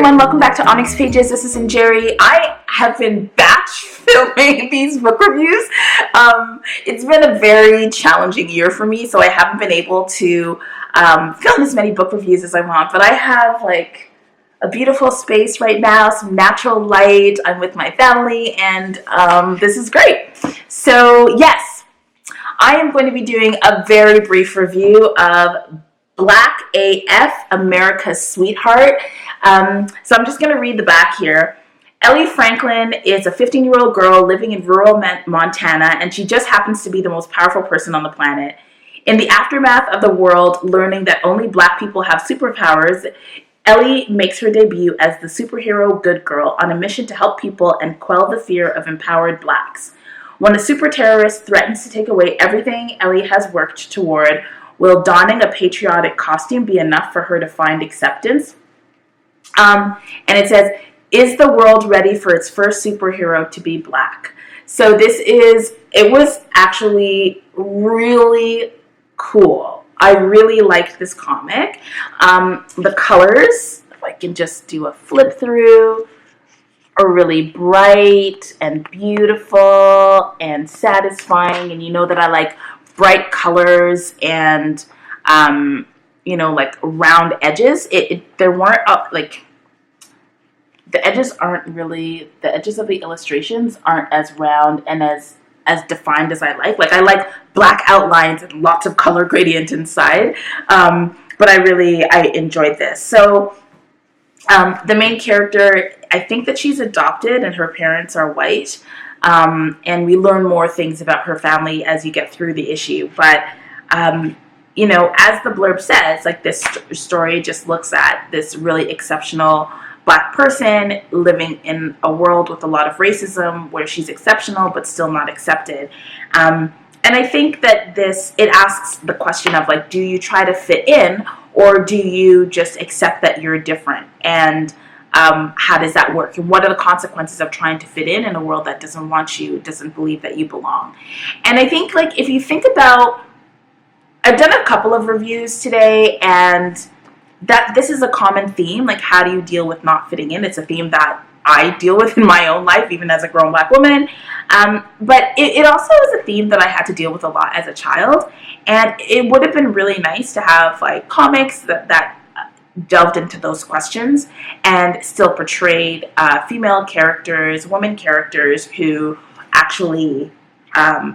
everyone, welcome back to Onyx Pages. This is Jerry. I have been batch filming these book reviews. It's been a very challenging year for me, so I haven't been able to film as many book reviews as I want, but I have like a beautiful space right now, some natural light. I'm with my family, and this is great. So yes, I am going to be doing a very brief review of Black AF, America's Sweetheart. So I'm just going to read the back here. Ellie Franklin is a 15-year-old girl living in rural Montana, and she just happens to be the most powerful person on the planet. In the aftermath of the world learning that only Black people have superpowers, Ellie makes her debut as the superhero good girl on a mission to help people and quell the fear of empowered Blacks. When a super terrorist threatens to take away everything Ellie has worked toward, will donning a patriotic costume be enough for her to find acceptance? And it says, is the world ready for its first superhero to be Black? So it was actually really cool. I really liked this comic. The colors, if I can just do a flip through, are really bright and beautiful and satisfying. And you know that I like bright colors and like round edges. There weren't like the edges of the illustrations aren't as round and as defined as I like. Like I like black outlines and lots of color gradient inside. But I enjoyed this. So the main character, I think that she's adopted and her parents are white. And we learn more things about her family as you get through the issue. But, as the blurb says, like this story just looks at this really exceptional Black person living in a world with a lot of racism where she's exceptional but still not accepted. And I think that it asks the question of like, do you try to fit in or do you just accept that you're different? And how does that work? And what are the consequences of trying to fit in a world that doesn't want you, doesn't believe that you belong? And I think like if you think about, I've done a couple of reviews today, and that this is a common theme. Like, how do you deal with not fitting in? It's a theme that I deal with in my own life, even as a grown Black woman. But it also is a theme that I had to deal with a lot as a child. And it would have been really nice to have like comics that delved into those questions and still portrayed female characters, women characters who actually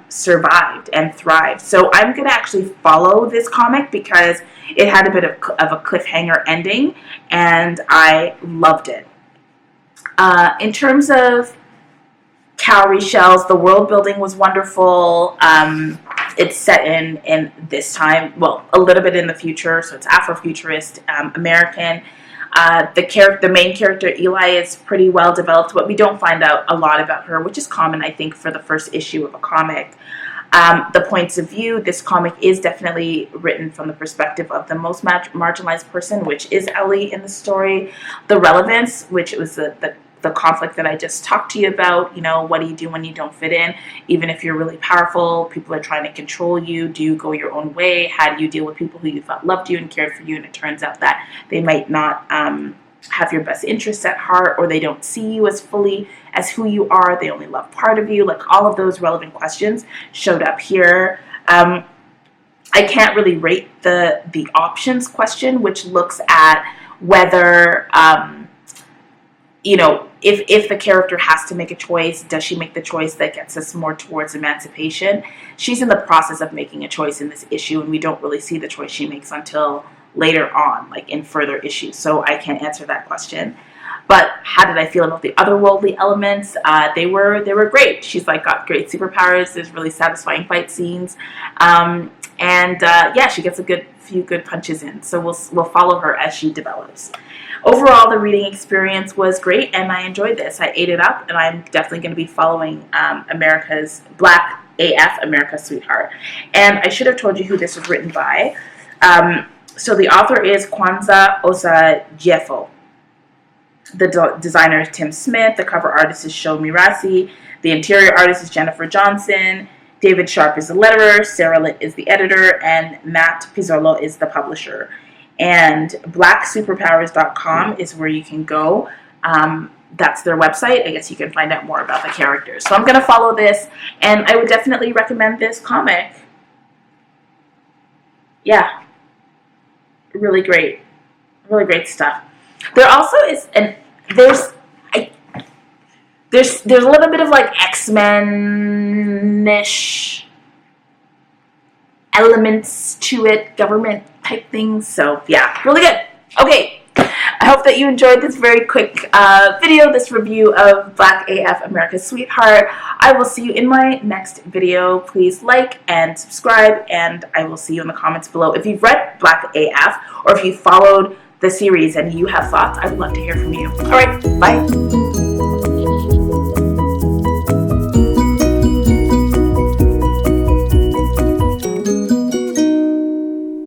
survived and thrived. So I'm going to actually follow this comic because it had a bit of a cliffhanger ending, and I loved it. In terms of cowrie shells, the world building was wonderful. It's set in this time, well, a little bit in the future, so it's Afrofuturist American. The main character, Eli, is pretty well developed, but we don't find out a lot about her, which is common, I think, for the first issue of a comic. The points of view, this comic is definitely written from the perspective of the most marginalized person, which is Ellie in the story. The relevance, which was the conflict that I just talked to you about, what do you do when you don't fit in? Even if you're really powerful, people are trying to control you. Do you go your own way? How do you deal with people who you thought loved you and cared for you, and it turns out that they might not have your best interests at heart, or they don't see you as fully as who you are. They only love part of you. Like, all of those relevant questions showed up here. I can't really rate the options question, which looks at whether if the character has to make a choice, does she make the choice that gets us more towards emancipation? She's in the process of making a choice in this issue, and we don't really see the choice she makes until later on, like in further issues. So I can't answer that question. But how did I feel about the otherworldly elements? They were great. She's like got great superpowers. There's really satisfying fight scenes. She gets a few good punches in. So we'll follow her as she develops. Overall, the reading experience was great, and I enjoyed this. I ate it up, and I'm definitely going to be following America's Black AF, America's Sweetheart. And I should have told you who this was written by. So the author is Kwanza Osajyefo. The designer is Tim Smith. The cover artist is Sho Mirasi. The interior artist is Jennifer Johnson. David Sharp is the letterer. Sarah Litt is the editor. And Matt Pizzolo is the publisher. and blacksuperpowers.com is where you can go. That's their website. I guess you can find out more about the characters. So I'm going to follow this, and I would definitely recommend this comic. Yeah. Really great. Really great stuff. There also is there's a little bit of like X-Men-ish elements to it, government type things. So yeah, really good. Okay, I hope that you enjoyed this very quick video, this review of Black AF, America's Sweetheart. I will see you in my next video. Please like and subscribe, and I will see you in the comments below. If you've read Black AF, or if you followed the series and you have thoughts, I would love to hear from you. All right, bye.